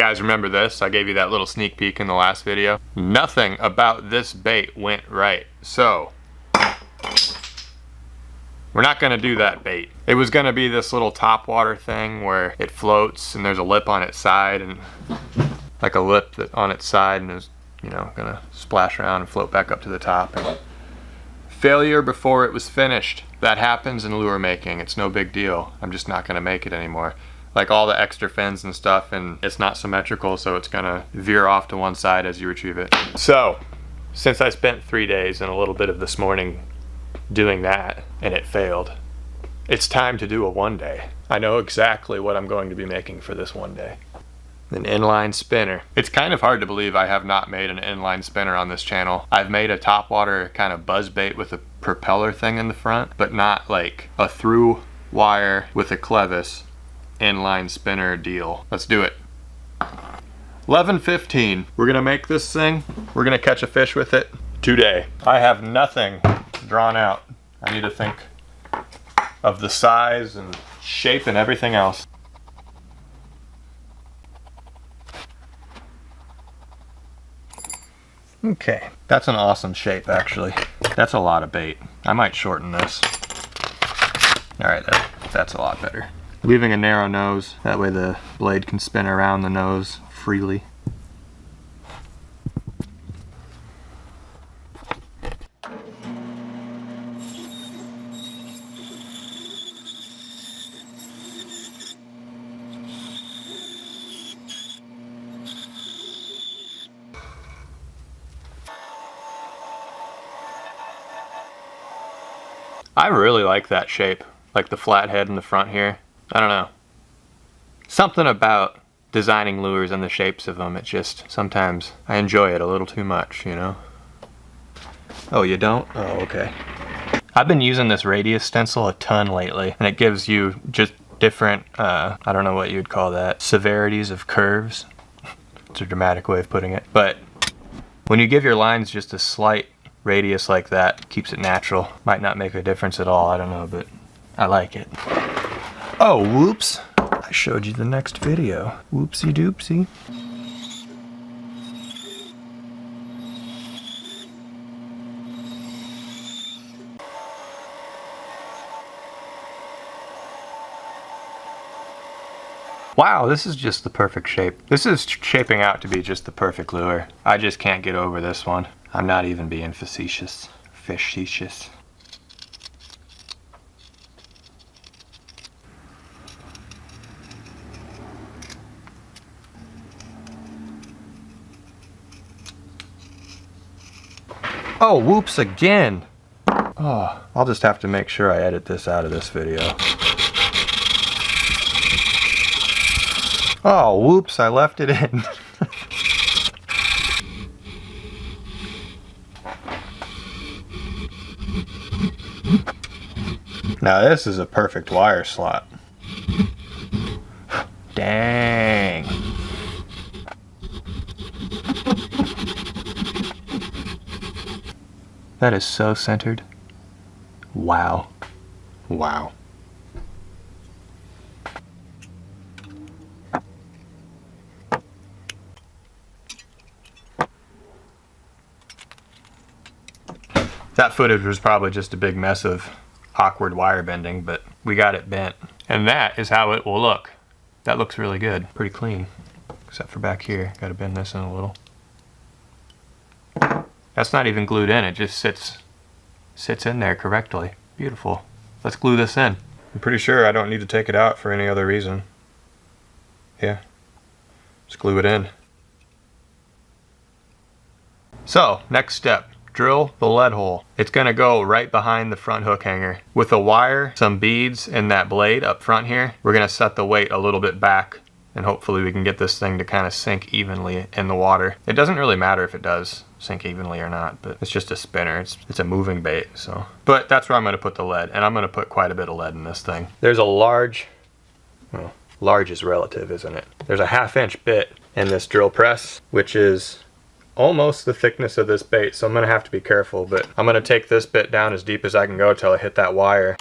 guys remember this? I gave you that little sneak peek in the last video. Nothing about this bait went right. So, we're not gonna do that bait. It was gonna be this little top water thing where it floats and there's a lip on its side, and like a lip that on its side, and is, you know, gonna splash around and float back up to the top. And failure before it was finished. That happens in lure making. It's no big deal. I'm just not gonna make it anymore. Like all the extra fins and stuff, and it's not symmetrical, so it's gonna veer off to one side as you retrieve it. So, since I spent 3 days and a little bit of this morning doing that, and it failed, it's time to do a one day. I know exactly what I'm going to be making for this one day. An inline spinner. It's kind of hard to believe I have not made an inline spinner on this channel. I've made a topwater kind of buzz bait with a propeller thing in the front, but not like a through wire with a clevis inline spinner deal. Let's do it. 11:15. We're gonna make this thing. We're gonna catch a fish with it today. I have nothing drawn out. I need to think of the size and shape and everything else. Okay, that's an awesome shape actually. That's a lot of bait. I might shorten this. All right, that's a lot better. Leaving a narrow nose, that way the blade can spin around the nose freely. I really like that shape, like the flat head in the front here. I don't know. Something about designing lures and the shapes of them, it just, sometimes I enjoy it a little too much, you know? Oh, you don't? Oh, okay. I've been using this radius stencil a ton lately, and it gives you just different, I don't know what you'd call that, severities of curves. It's a dramatic way of putting it. But when you give your lines just a slight radius like that, keeps it natural. Might not make a difference at all, I don't know, but I like it. Oh, whoops. I showed you the next video. Whoopsie doopsie. Wow, this is just the perfect shape. This is shaping out to be just the perfect lure. I just can't get over this one. I'm not even being facetious. Facetious. Oh, whoops again. Oh, I'll just have to make sure I edit this out of this video. Oh, whoops, I left it in. Now this is a perfect wire slot. Dang. That is so centered. Wow. Wow. That footage was probably just a big mess of awkward wire bending, but we got it bent. And that is how it will look. That looks really good. Pretty clean. Except for back here. Gotta bend this in a little. That's not even glued in, it just sits in there correctly. Beautiful. Let's glue this in. I'm pretty sure I don't need to take it out for any other reason. Yeah. Just glue it in. So, next step. Drill the lead hole. It's gonna go right behind the front hook hanger. With a wire, some beads, and that blade up front here, we're gonna set the weight a little bit back, and hopefully we can get this thing to kind of sink evenly in the water. It doesn't really matter if it does sink evenly or not, but it's just a spinner. It's a moving bait, so. But that's where I'm gonna put the lead, and I'm gonna put quite a bit of lead in this thing. There's a large, well, large is relative, isn't it? There's a 1/2 inch bit in this drill press, which is almost the thickness of this bait, so I'm gonna have to be careful, but I'm gonna take this bit down as deep as I can go till I hit that wire.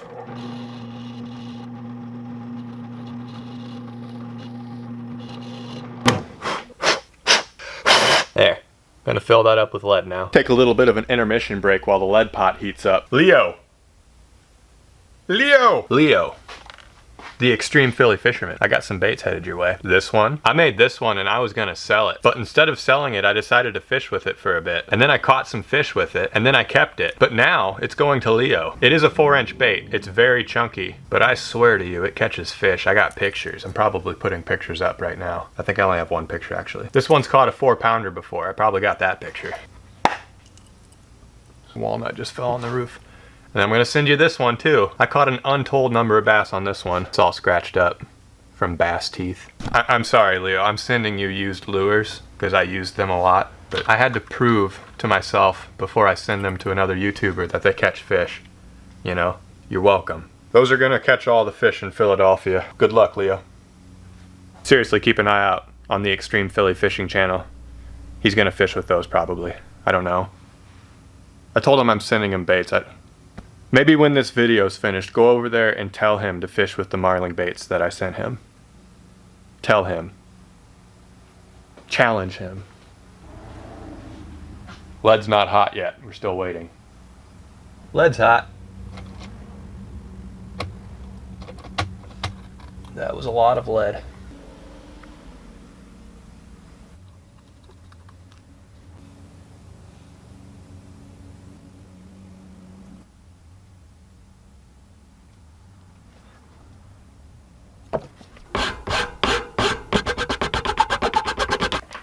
Gonna fill that up with lead now. Take a little bit of an intermission break while the lead pot heats up. Leo! Leo! Leo. The Extreme Philly Fisherman. I got some baits headed your way. This one. I made this one and I was gonna sell it. But instead of selling it, I decided to fish with it for a bit. And then I caught some fish with it and then I kept it. But now it's going to Leo. It is a 4-inch bait. It's very chunky. But I swear to you, it catches fish. I got pictures. I'm probably putting pictures up right now. I think I only have one picture actually. This one's caught a 4-pounder before. I probably got that picture. Walnut just fell on the roof. And I'm gonna send you this one too. I caught an untold number of bass on this one. It's all scratched up from bass teeth. I'm sorry, Leo, I'm sending you used lures because I used them a lot, but I had to prove to myself before I send them to another YouTuber that they catch fish. You know, you're welcome. Those are gonna catch all the fish in Philadelphia. Good luck, Leo. Seriously, keep an eye out on the Extreme Philly Fishing channel. He's gonna fish with those probably. I don't know. I told him I'm sending him baits. Maybe when this video's finished, go over there and tell him to fish with the marling baits that I sent him. Tell him. Challenge him. Lead's not hot yet. We're still waiting. Lead's hot. That was a lot of lead.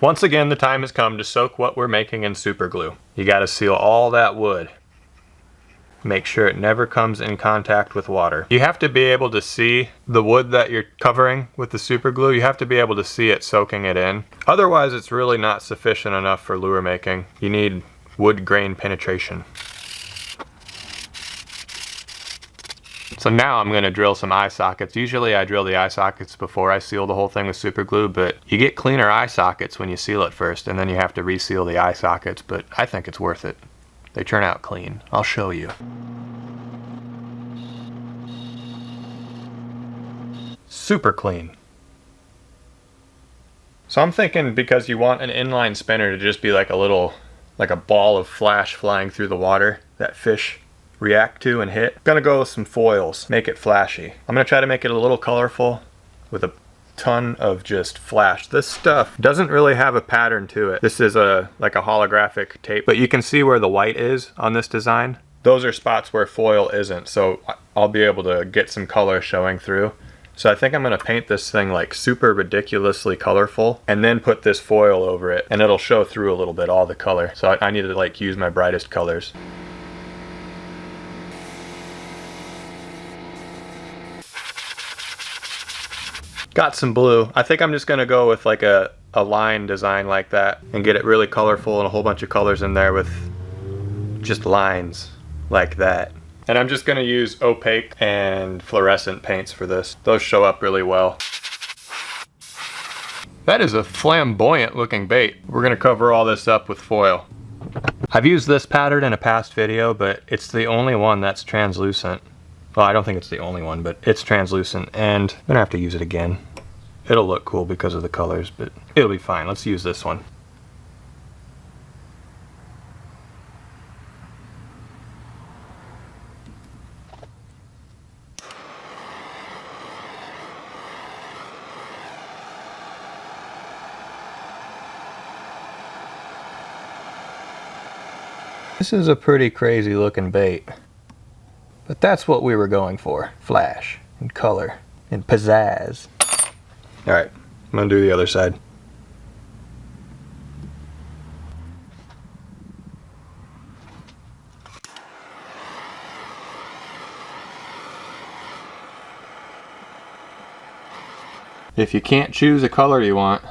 Once again, the time has come to soak what we're making in super glue. You gotta seal all that wood. Make sure it never comes in contact with water. You have to be able to see the wood that you're covering with the super glue. You have to be able to see it soaking it in. Otherwise, it's really not sufficient enough for lure making. You need wood grain penetration. So now I'm going to drill some eye sockets. Usually I drill the eye sockets before I seal the whole thing with super glue, but you get cleaner eye sockets when you seal it first, and then you have to reseal the eye sockets, but I think it's worth it. They turn out clean. I'll show you. Super clean. So I'm thinking because you want an inline spinner to just be like a ball of flash flying through the water that fish react to and hit. I'm gonna go with some foils, make it flashy. I'm gonna try to make it a little colorful with a ton of just flash. This stuff doesn't really have a pattern to it. This is like a holographic tape, but you can see where the white is on this design. Those are spots where foil isn't, so I'll be able to get some color showing through. So I think I'm gonna paint this thing like super ridiculously colorful and then put this foil over it, and it'll show through a little bit all the color. So I need to like use my brightest colors. Got some blue. I think I'm just gonna go with like a line design like that and get it really colorful and a whole bunch of colors in there with just lines like that. And I'm just gonna use opaque and fluorescent paints for this. Those show up really well. That is a flamboyant looking bait. We're gonna cover all this up with foil. I've used this pattern in a past video, but it's the only one that's translucent. Well, I don't think it's the only one, but it's translucent, and I'm gonna have to use it again. It'll look cool because of the colors, but it'll be fine. Let's use this one. This is a pretty crazy looking bait. But that's what we were going for. Flash and color and pizzazz. All right, I'm gonna do the other side. If you can't choose a color you want,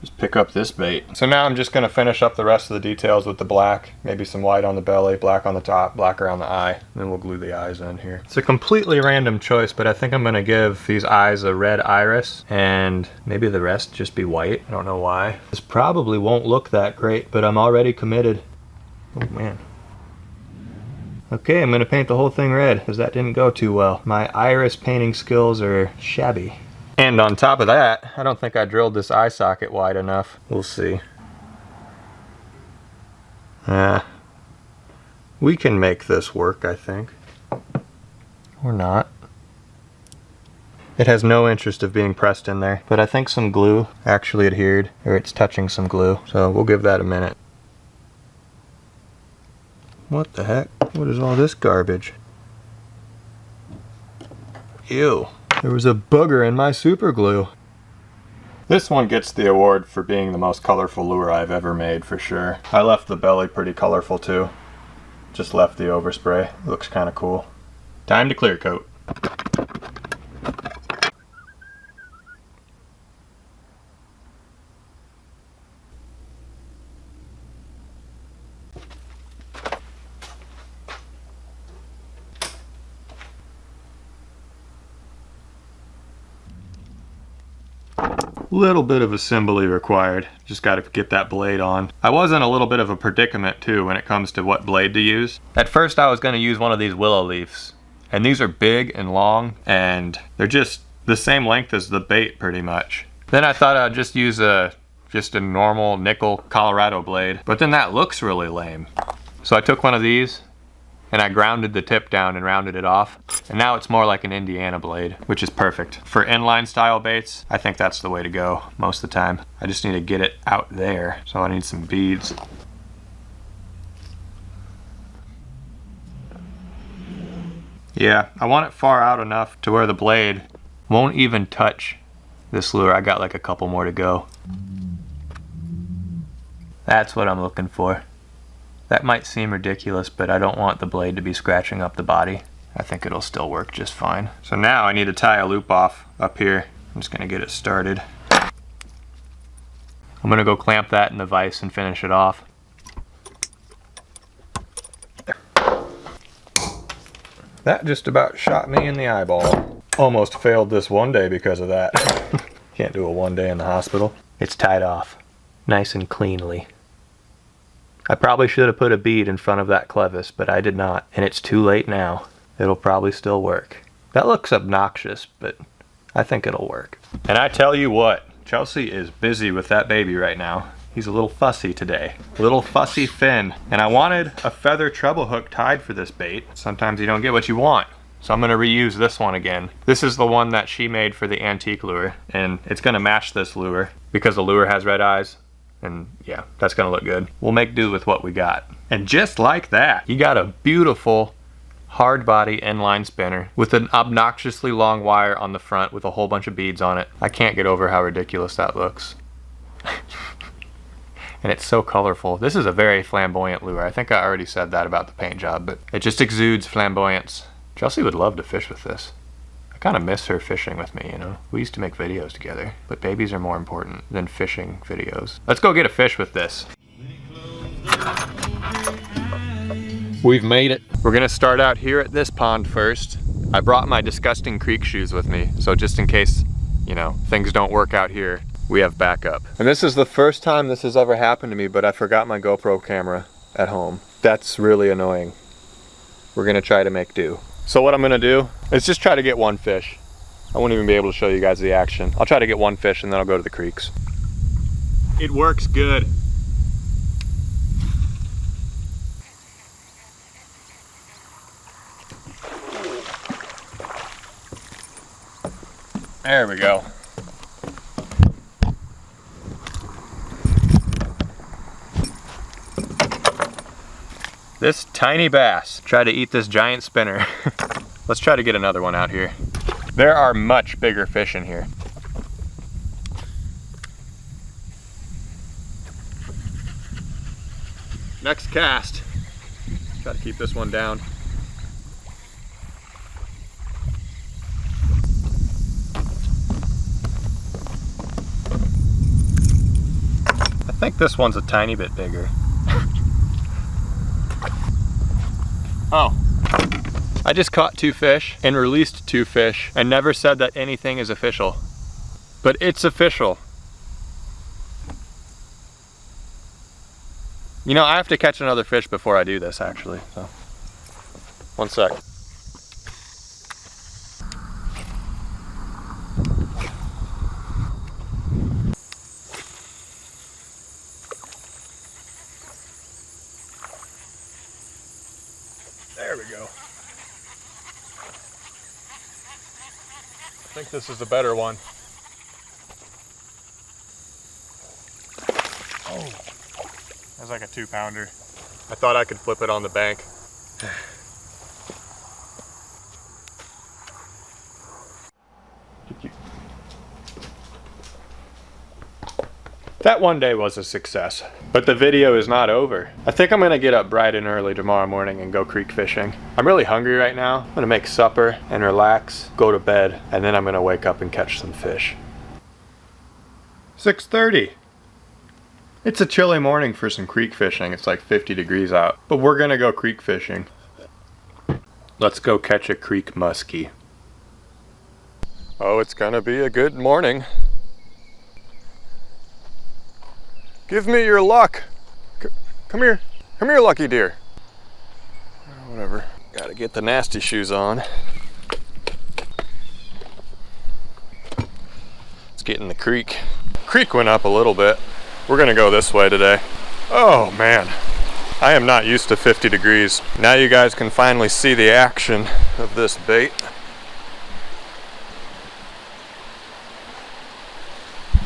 just pick up this bait. So now I'm just gonna finish up the rest of the details with the black, maybe some white on the belly, black on the top, black around the eye, and then we'll glue the eyes in here. It's a completely random choice, but I think I'm gonna give these eyes a red iris and maybe the rest just be white. I don't know why. This probably won't look that great, but I'm already committed. Oh man. Okay, I'm gonna paint the whole thing red because that didn't go too well. My iris painting skills are shabby. And on top of that, I don't think I drilled this eye socket wide enough. We'll see. We can make this work, I think. Or not. It has no interest of being pressed in there, but I think some glue actually adhered, or it's touching some glue, so we'll give that a minute. What the heck? What is all this garbage? Ew. There was a booger in my super glue. This one gets the award for being the most colorful lure I've ever made, for sure. I left the belly pretty colorful too. Just left the overspray. It looks kind of cool. Time to clear coat. Little bit of assembly required. Just got to get that blade on. I was in a little bit of a predicament too when it comes to what blade to use. At first I was going to use one of these willow leaves, and these are big and long, and they're just the same length as the bait pretty much. Then I thought I'd just use a normal nickel Colorado blade, but then that looks really lame. So I took one of these and I grounded the tip down and rounded it off, and now it's more like an Indiana blade, which is perfect. For inline style baits, I think that's the way to go most of the time. I just need to get it out there, so I need some beads. Yeah, I want it far out enough to where the blade won't even touch this lure. I got like a couple more to go. That's what I'm looking for. That might seem ridiculous, but I don't want the blade to be scratching up the body. I think it'll still work just fine. So now I need to tie a loop off up here. I'm just gonna get it started. I'm gonna go clamp that in the vise and finish it off. That just about shot me in the eyeball. Almost failed this one day because of that. Can't do a one day in the hospital. It's tied off, nice and cleanly. I probably should have put a bead in front of that clevis, but I did not, and it's too late now. It'll probably still work. That looks obnoxious, but I think it'll work. And I tell you what, Chelsea is busy with that baby right now. He's a little fussy today. Little fussy Finn. And I wanted a feather treble hook tied for this bait. Sometimes you don't get what you want. So I'm gonna reuse this one again. This is the one that she made for the antique lure, and it's gonna match this lure because the lure has red eyes. And yeah, that's gonna look good. We'll make do with what we got. And just like that, you got a beautiful hard body inline spinner with an obnoxiously long wire on the front with a whole bunch of beads on it. I can't get over how ridiculous that looks. And it's so colorful. This is a very flamboyant lure. I think I already said that about the paint job, but it just exudes flamboyance. Chelsea would love to fish with this. I kind of miss her fishing with me, you know. We used to make videos together, but babies are more important than fishing videos. Let's go get a fish with this. We've made it. We're gonna start out here at this pond first. I brought my disgusting creek shoes with me, so just in case, you know, things don't work out here, we have backup. And this is the first time this has ever happened to me, but I forgot my GoPro camera at home. That's really annoying. We're gonna try to make do. So what I'm gonna do is just try to get one fish. I won't even be able to show you guys the action. I'll try to get one fish and then I'll go to the creeks. It works good. There we go. This tiny bass tried to eat this giant spinner. Let's try to get another one out here. There are much bigger fish in here. Next cast. Try to keep this one down. I think this one's a tiny bit bigger. Oh, I just caught 2 fish and released 2 fish and never said that anything is official. But it's official. You know, I have to catch another fish before I do this actually, so. One sec. There we go. I think this is a better one. Oh, that's like a 2-pounder. I thought I could flip it on the bank. That one day was a success, but the video is not over. I think I'm gonna get up bright and early tomorrow morning and go creek fishing. I'm really hungry right now. I'm gonna make supper and relax, go to bed, and then I'm gonna wake up and catch some fish. 6:30. It's a chilly morning for some creek fishing. It's like 50 degrees out, but we're gonna go creek fishing. Let's go catch a creek muskie. Oh, it's gonna be a good morning. Give me your luck. Come here. Come here, lucky deer. Whatever. Gotta get the nasty shoes on. Let's get in the creek. Creek went up a little bit. We're gonna go this way today. Oh man, I am not used to 50 degrees. Now you guys can finally see the action of this bait.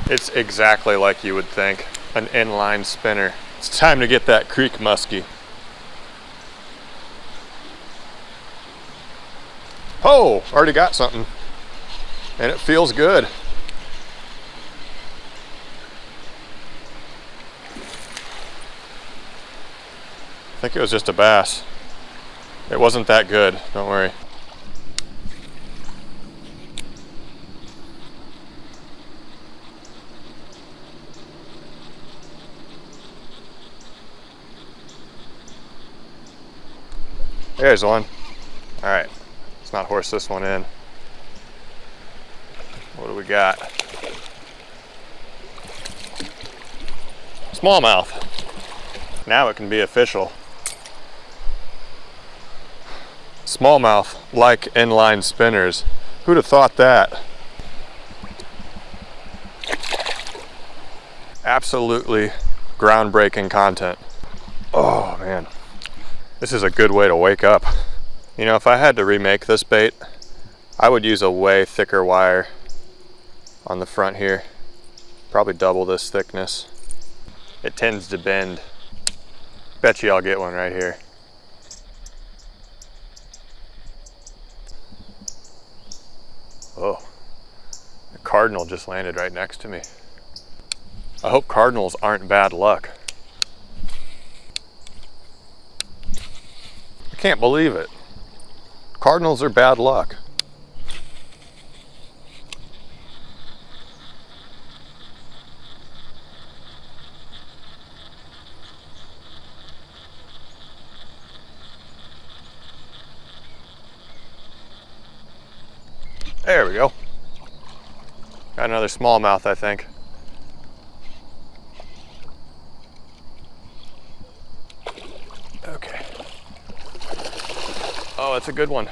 It's exactly like you would think. An InLine Spinner. It's time to get that creek muskie. Oh, already got something. And it feels good. I think it was just a bass. It wasn't that good, don't worry. There's one. All right, let's not horse this one in. What do we got? Smallmouth. Now it can be official. Smallmouth like InLine spinners. Who'd have thought that? Absolutely groundbreaking content. Oh man. This is a good way to wake up. You know, if I had to remake this bait, I would use a way thicker wire on the front here. Probably double this thickness. It tends to bend. Bet you I'll get one right here. Oh, the cardinal just landed right next to me. I hope cardinals aren't bad luck. Can't believe it. Cardinals are bad luck. There we go. Got another smallmouth, I think. Okay. Oh, that's a good one.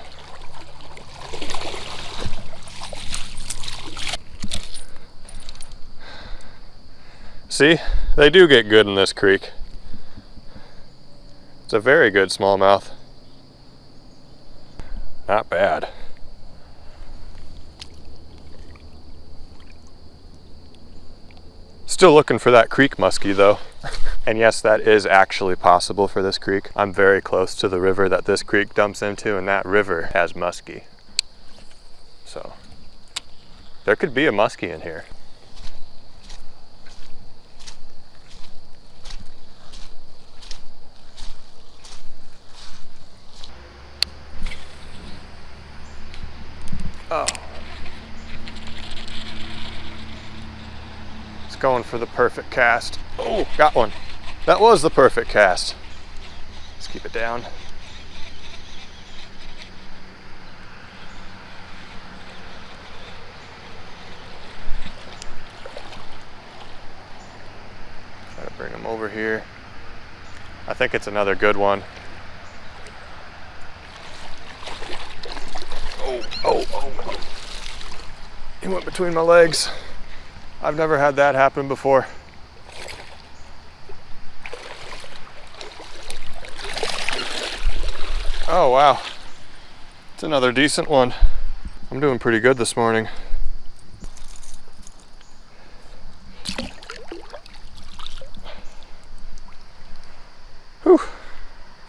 See, they do get good in this creek. It's a very good smallmouth. Not bad. Still looking for that creek muskie though. And yes, that is actually possible for this creek. I'm very close to the river that this creek dumps into, and that river has muskie. So, there could be a muskie in here. Oh. It's going for the perfect cast. Oh, got one. That was the perfect cast. Let's keep it down. Try to bring him over here. I think it's another good one. Oh. He went between my legs. I've never had that happen before. Oh wow, it's another decent one. I'm doing pretty good this morning. Whew,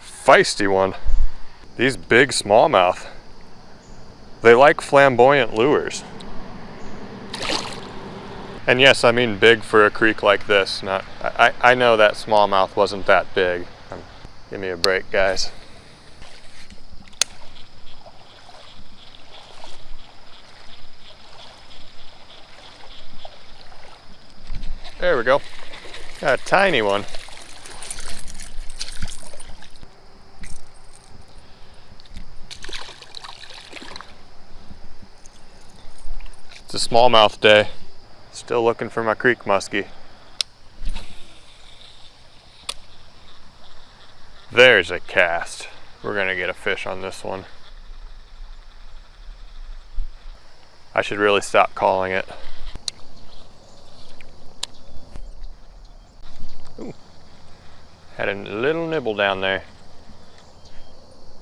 feisty one. These big smallmouth, they like flamboyant lures. And yes, I mean big for a creek like this. Not, I know that smallmouth wasn't that big. Give me a break, guys. There we go. Got a tiny one. It's a smallmouth day. Still looking for my creek muskie. There's a cast. We're gonna get a fish on this one. I should really stop calling it. Ooh. Had a little nibble down there.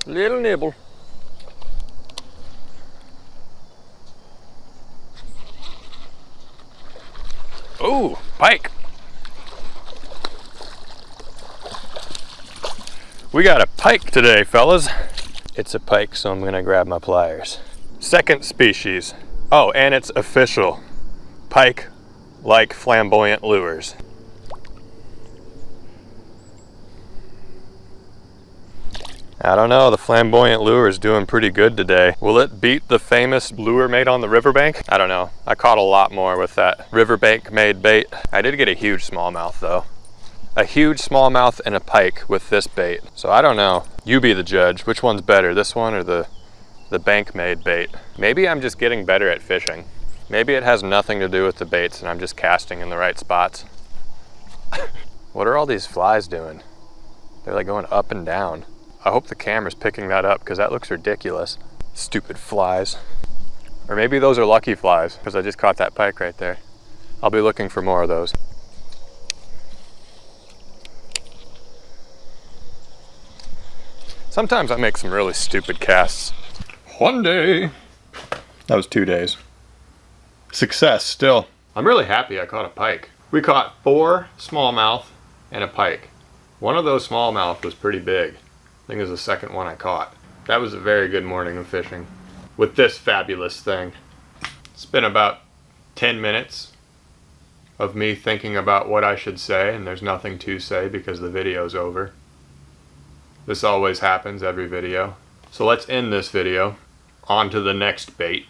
Little nibble. Ooh, pike. We got a pike today, fellas. It's a pike, so I'm gonna grab my pliers. Second species. Oh, and it's official. Pike like flamboyant lures. I don't know, the flamboyant lure is doing pretty good today. Will it beat the famous lure made on the riverbank? I don't know. I caught a lot more with that riverbank made bait. I did get a huge smallmouth though. A huge smallmouth and a pike with this bait. So I don't know. You be the judge. Which one's better, this one or the bank made bait? Maybe I'm just getting better at fishing. Maybe it has nothing to do with the baits and I'm just casting in the right spots. What are all these flies doing? They're like going up and down. I hope the camera's picking that up because that looks ridiculous. Stupid flies. Or maybe those are lucky flies because I just caught that pike right there. I'll be looking for more of those. Sometimes I make some really stupid casts. One day. That was 2 days. Success still. I'm really happy I caught a pike. We caught 4 smallmouth and a pike. One of those smallmouth was pretty big. I think it was the second one I caught. That was a very good morning of fishing with this fabulous thing. It's been about 10 minutes of me thinking about what I should say, and there's nothing to say because the video's over. This always happens every video. So let's end this video. On to the next bait.